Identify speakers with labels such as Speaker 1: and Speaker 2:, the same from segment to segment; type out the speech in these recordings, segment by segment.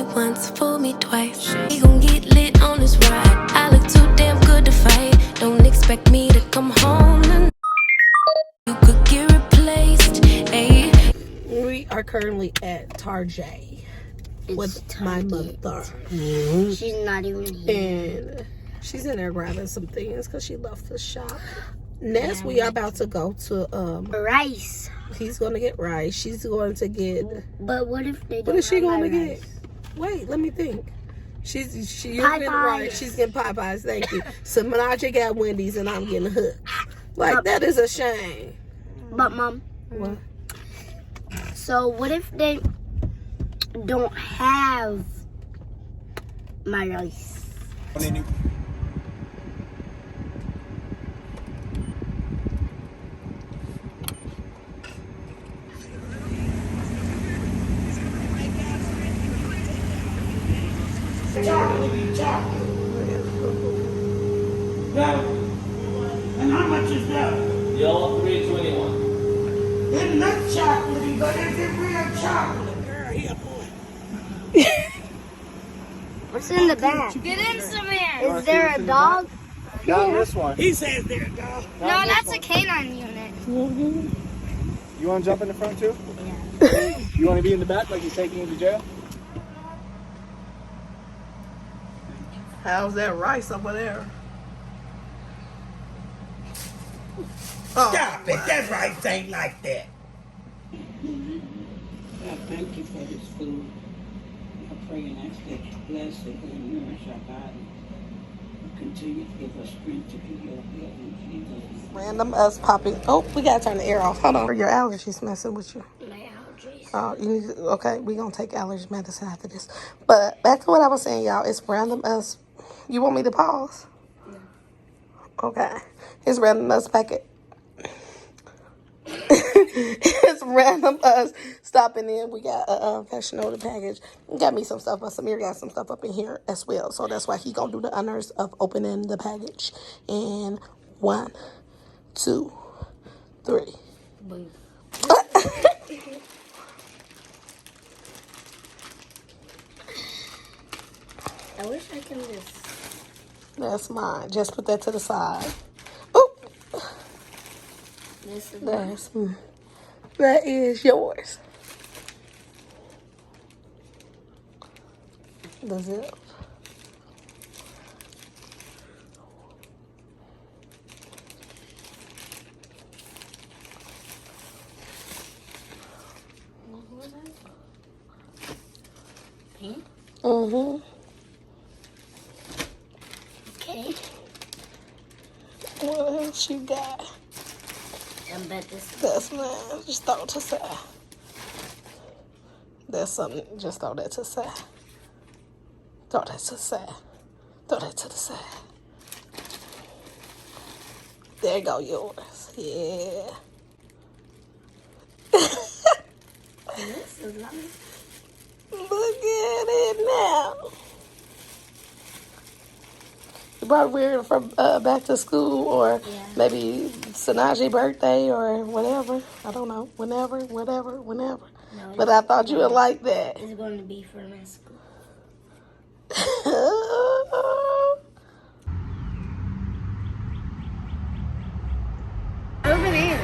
Speaker 1: me once, fool me twice. We gon' get lit on this ride. I look too damn good to fight. Don't expect me to come home tonight. You could get replaced, ayy.
Speaker 2: We are currently at Tarjay with my mother.
Speaker 3: She's not even here.
Speaker 2: And she's in there grabbing some things because she left the shop. Next, we are about to go to
Speaker 3: rice.
Speaker 2: He's gonna get rice. She's going to get.
Speaker 3: But what if they don't?
Speaker 2: What is she
Speaker 3: have
Speaker 2: gonna
Speaker 3: my
Speaker 2: get?
Speaker 3: rice?
Speaker 2: Wait, let me think. You're
Speaker 3: Pie
Speaker 2: getting
Speaker 3: pies.
Speaker 2: rice. She's getting pie pies. Thank you. So Menage got Wendy's, and I'm getting hooked. Like that is a shame.
Speaker 3: But Mom.
Speaker 2: What?
Speaker 3: So what if they don't have my rice?
Speaker 4: Yeah. And how much is that?
Speaker 5: Yellow 321.
Speaker 4: It looks chocolatey, but is it real chocolate? Girl, here, boy.
Speaker 3: What's in the bag? Get in, Samir. Is there a dog?
Speaker 5: Not this one.
Speaker 4: He says there, dog.
Speaker 3: No, that's a canine unit.
Speaker 5: You want to jump in the front too? Yeah. You want to be in the back like he's taking you to jail?
Speaker 2: How's that rice over there?
Speaker 4: Stop it. That rice ain't like that.
Speaker 6: I thank you for this food. I pray and ask that you bless it and nourish our body. Continue to give us strength to do your will in Jesus' name.
Speaker 2: Random us popping. Oh, we gotta turn the air off. Hold on. Your allergies messing with you.
Speaker 3: My allergies.
Speaker 2: Oh, you need to, okay, we gonna take allergy medicine after this. But back to what I was saying, y'all. It's random us. You want me to pause?
Speaker 3: No.
Speaker 2: Okay. It's random us packet. It's random us stopping in. We got a fashion order package. Got me some stuff, but Samir got some stuff up in here as well. So that's why he gonna do the honors of opening the package. And 1, 2, 3.
Speaker 3: Boom. I wish I can just.
Speaker 2: That's mine. Just put that to the side. Oop.
Speaker 3: This is
Speaker 2: That is yours. The zip.
Speaker 3: pink.
Speaker 2: Mm-hmm.
Speaker 3: Okay.
Speaker 2: What else you got?
Speaker 3: I bet this.
Speaker 2: That's mine. Just throw it to the side. That's something. Just throw that to the side. Throw that to the side. Throw that to the side. There you go, yours. Yeah.
Speaker 3: This is nice.
Speaker 2: Look at it now. You probably wear it from back to school or maybe Sanaji's birthday or whatever. I don't know. Whenever.
Speaker 3: No,
Speaker 2: But I thought you would like that.
Speaker 3: It's going to be for my school. Urban Air.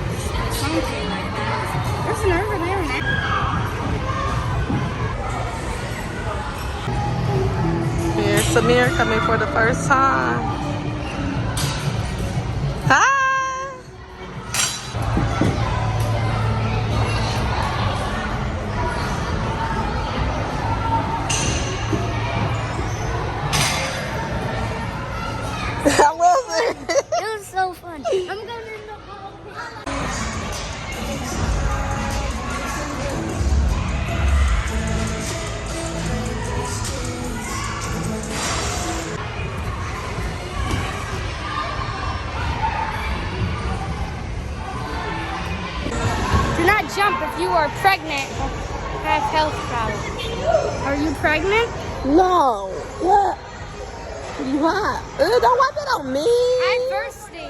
Speaker 3: Something like that. There's an Urban Air now.
Speaker 2: Here's Samir coming for the first time. Hi! How was it?
Speaker 3: It was so fun. I'm going to end up Do not jump if you are pregnant or have health problems. Are you pregnant?
Speaker 2: No. What? You hot? Don't wipe it on me.
Speaker 3: I'm thirsty.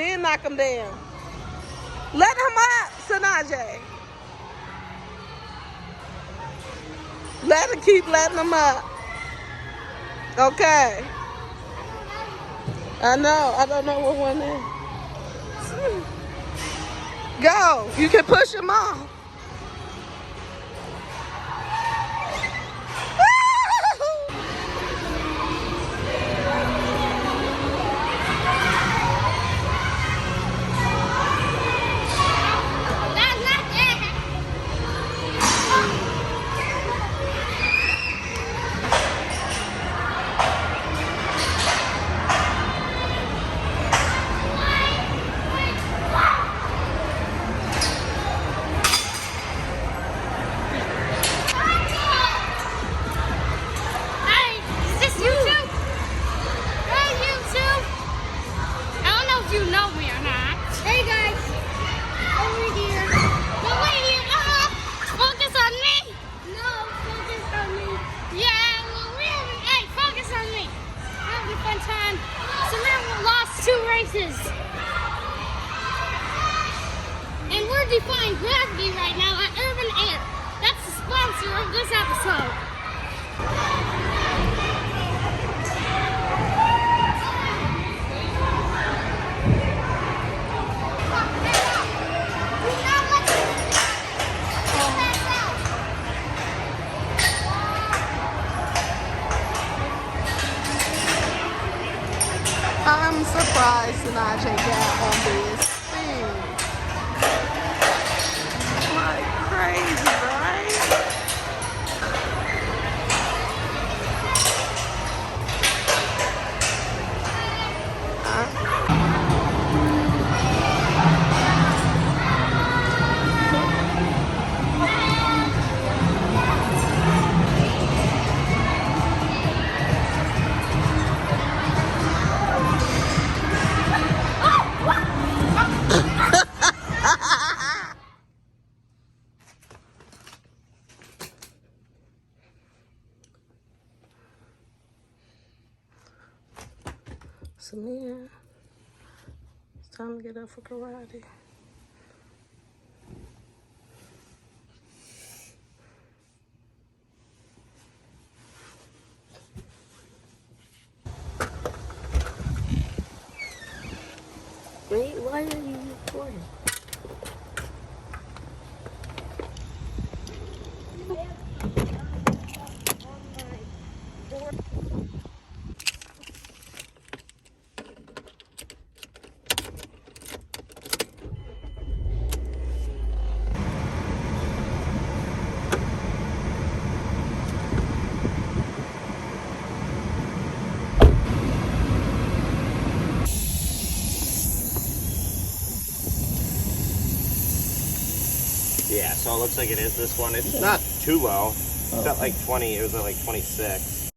Speaker 2: then knock him down. Let him up, Sanaje. Let him keep letting him up. Okay. I know. I don't know what one is. Go. You can push him off.
Speaker 3: And we're defying gravity right now at Urban Air. That's the sponsor of this episode.
Speaker 2: I'm surprised Sanaje got on this thing. Like crazy, right? Samir, it's time to get up for karate.
Speaker 7: Wait, why are you recording?
Speaker 5: Yeah, so it looks like it is this one. It's not too low. It's at like 20. It was at like 26.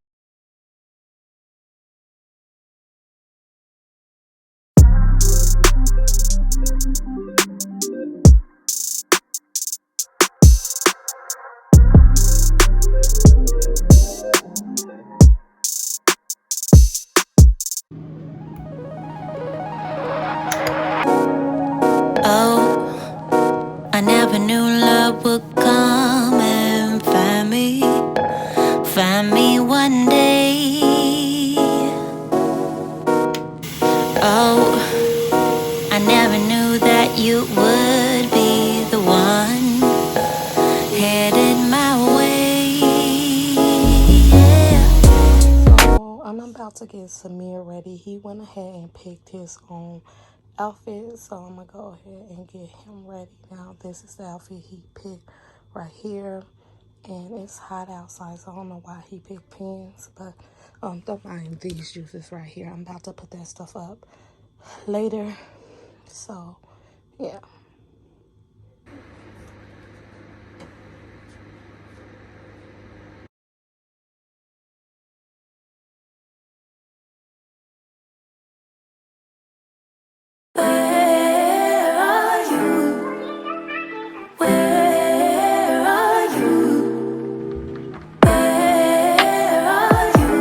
Speaker 1: Oh, I never knew love would come and find me one day. Oh, I never knew that you would be the one headed my way. Yeah.
Speaker 2: So I'm about to get Samir ready. He went ahead and picked his own outfit, so I'm gonna go ahead and get him ready now. This is the outfit he picked right here, and it's hot outside, so I don't know why he picked pins, but don't mind these juices right here. I'm about to put that stuff up later, so yeah.
Speaker 1: Where are you? Where are you? Where are you?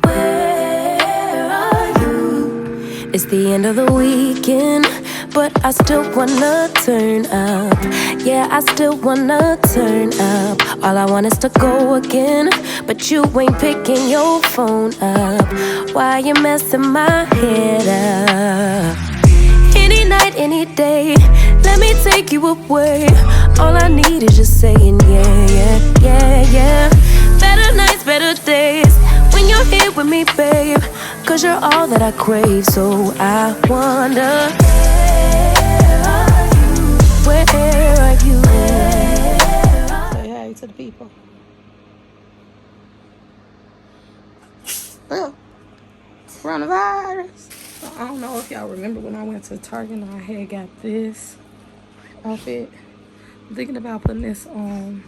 Speaker 1: Where are you? It's the end of the weekend, but I still wanna turn up. Yeah, I still wanna turn up. All I want is to go again, but you ain't picking your phone up. Why you messing my head up? Any night, any day, let me take you away. All I need is just saying yeah, yeah, yeah, yeah. Better nights, better days, when you're here with me, babe. Cause you're all that I crave, so I wonder, where are you?
Speaker 2: Say hey to the people. Well, coronavirus. So I don't know if y'all remember when I went to Target and I had got this outfit. I'm thinking about putting this on.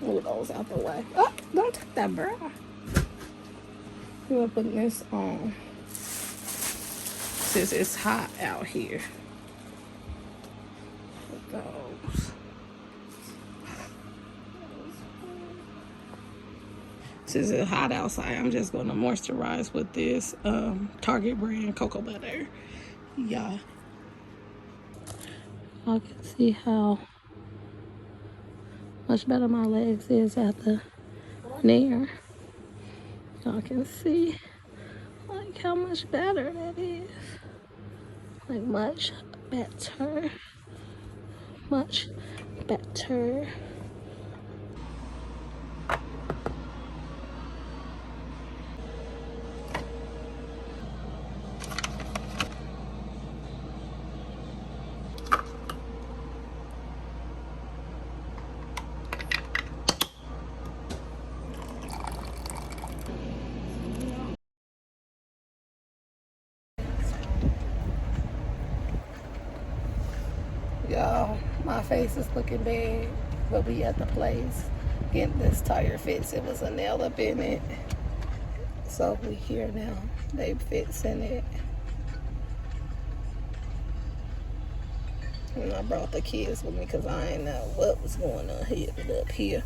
Speaker 2: Move those out the way. Oh, don't take that, bro. We're putting this on since it's hot out here. With those. Since it's hot outside, I'm just going to moisturize with this Target brand cocoa butter. Yeah. I can see how much better my legs is after there. Y'all can see like how much better that is. Like much better. Much better. Y'all, my face is looking bad, but we at the place getting this tire fixed. It was a nail up in it, so we here now. They fixing it, and I brought the kids with me because I didn't know what was going on here up here.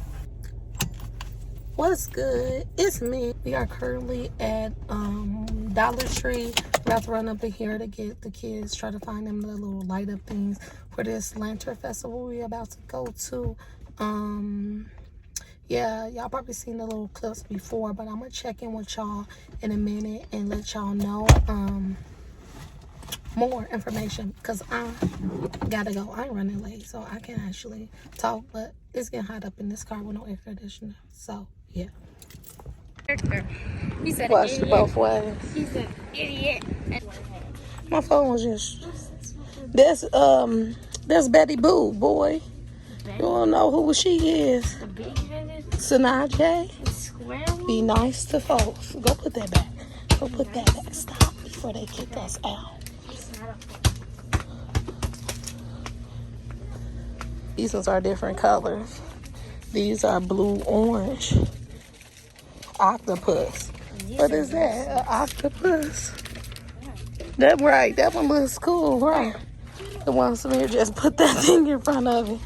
Speaker 2: What's good? It's me. We are currently at Dollar Tree. We're about to run up in here to get the kids, try to find them the little light up things for this Lantern Festival we're about to go to. Yeah, y'all probably seen the little clips before, but I'm gonna check in with y'all in a minute and let y'all know more information because I gotta go. I'm running late, so I can actually talk, but it's getting hot up in this car with no air conditioner, so yeah.
Speaker 3: He said
Speaker 2: Watch
Speaker 3: idiot.
Speaker 2: both ways.
Speaker 3: He's an idiot.
Speaker 2: My phone was just... There's Betty Boo, boy. You don't know who she is.
Speaker 3: The big-headed,
Speaker 2: Sanaje.
Speaker 3: square one.
Speaker 2: Be nice to folks. Go put that back. Go put that back. Stop before they kick us out. These ones are different colors. These are blue orange. Octopus. What is that? An octopus? That right. That one looks cool, right? The one Samir just put that thing in front of it.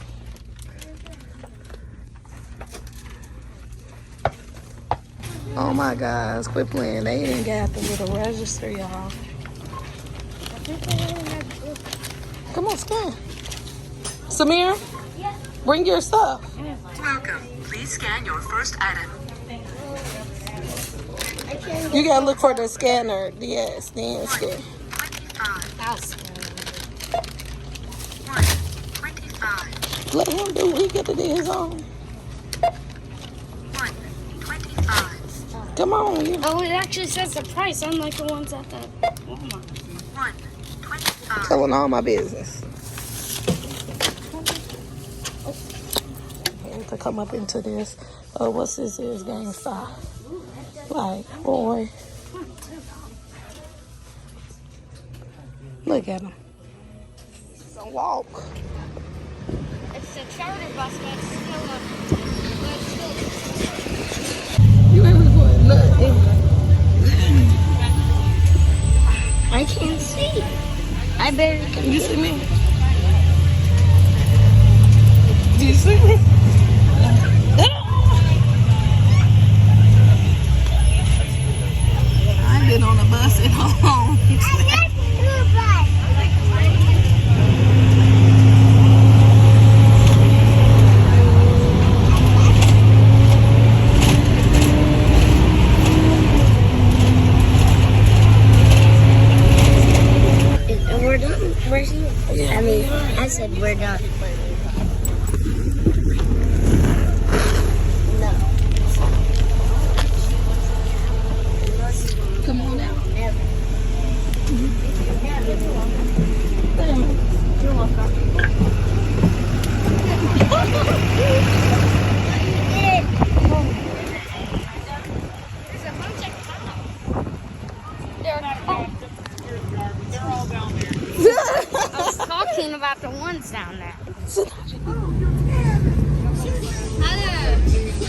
Speaker 2: Oh my gosh, quit playing. They ain't got the little register, y'all. Come on, scan. Samir, bring your stuff.
Speaker 8: Welcome. Please scan your first item.
Speaker 2: You gotta look for the scanner. Yes, then scan.
Speaker 8: 125.
Speaker 2: Let him do what he got to do his own.
Speaker 8: 125.
Speaker 2: Come on, you.
Speaker 3: Oh, it actually says the price, unlike the ones at the Walmart.
Speaker 8: 125.
Speaker 2: Telling all my business. To come up into this, what's this is GameStop. Like, boy. Look at him. Don't walk.
Speaker 3: It's a charter bus, but it's still
Speaker 2: You ain't recording nothing.
Speaker 3: I can't see. I better.
Speaker 2: Can you see me? Do you see me? I've been on a bus at home.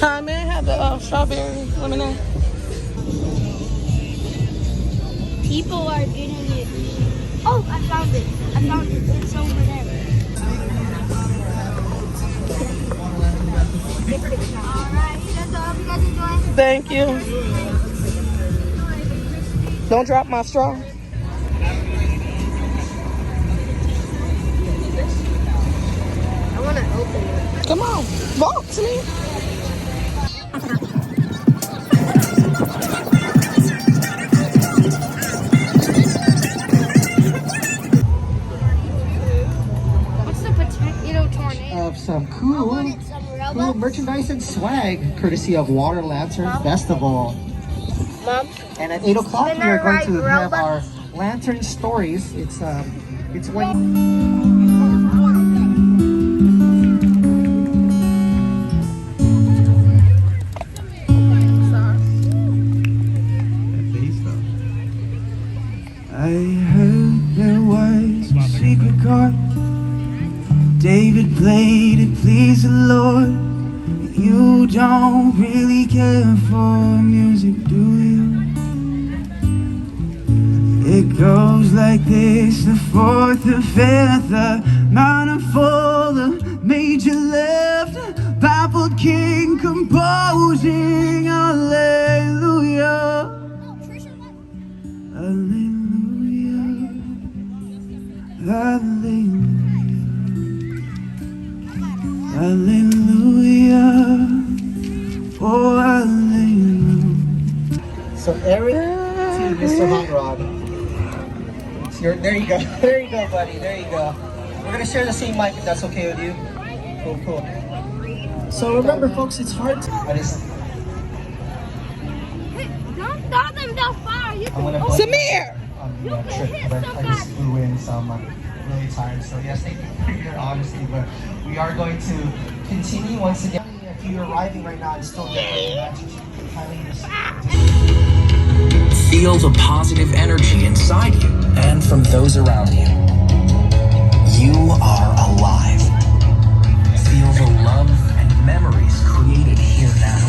Speaker 2: Hi, may I have the strawberry lemonade?
Speaker 3: People are getting it. Oh, I found it. I found it. It's over there. Alright, that's all. You guys enjoy.
Speaker 2: Thank you. Don't drop my straw.
Speaker 3: I want to open it.
Speaker 2: Come on, walk to me.
Speaker 3: What's the potato tornado?
Speaker 5: Of some cool merchandise and swag, courtesy of Water Lantern Festival.
Speaker 3: Mom?
Speaker 5: And at 8 o'clock, we are going to have
Speaker 3: Robot.
Speaker 5: our lantern stories. It's when.
Speaker 4: I heard there was a secret chord David played it pleased the Lord. You don't really care for music, do you? It goes like this: the fourth, the fifth, the minor fall, the major left, baffled king composing hallelujah, hallelujah, hallelujah, hallelujah, oh hallelujah.
Speaker 5: So Eric to Mr. Hot Rod. There you go. There you go, buddy. There you go. We're gonna share the same mic if that's okay with you. Cool, cool. So remember, folks, it's hard to.
Speaker 3: Don't throw them that far. You
Speaker 5: I'm gonna
Speaker 2: Samir!
Speaker 5: trip, but I just flew in, so I'm really tired. So yes, thank you for your honesty, but we are going to continue once again. If you're arriving right now and still getting ready to
Speaker 9: Feel the positive energy inside you and from those around you. You are alive. Feel the love and memories created here now.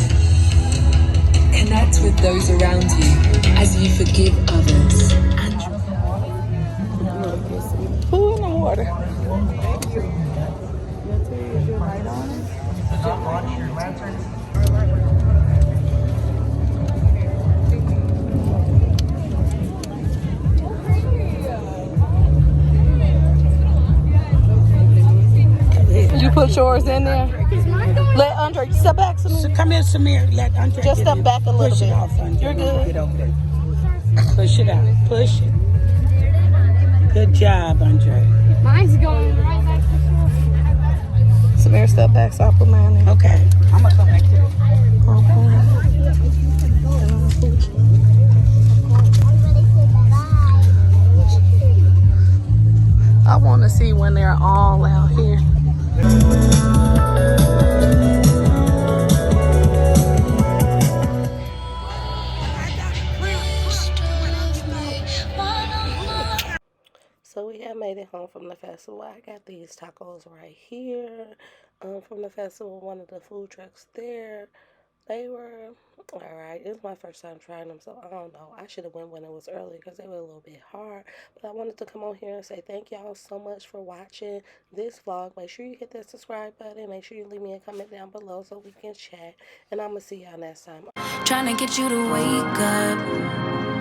Speaker 10: Connect with those around you as you forgive others. And
Speaker 2: Who in the water?
Speaker 5: not launch your lanterns.
Speaker 2: You put yours in there. Let Andre step back, Samir.
Speaker 4: Come here, Samir. Let Andre
Speaker 2: Just step back a little
Speaker 4: push
Speaker 2: bit.
Speaker 4: it off, Andre.
Speaker 2: You're good.
Speaker 4: Get over there. Push it out. Push it. Good job, Andre.
Speaker 3: Mine's going right back to shore.
Speaker 2: Samir, step back so I put mine in.
Speaker 4: Okay. I'm gonna come back to it.
Speaker 2: I want to see when they're all out here. So we have made it home from the festival. I got these tacos right here from the festival. One of the food trucks there. They were alright. It was my first time trying them, so I don't know. I should have went when it was early because they were a little bit hard. But I wanted to come on here and say thank y'all so much for watching this vlog. Make sure you hit that subscribe button. Make sure you leave me a comment down below so we can chat. And I'm going to see y'all next time.
Speaker 1: Trying to get you to wake up.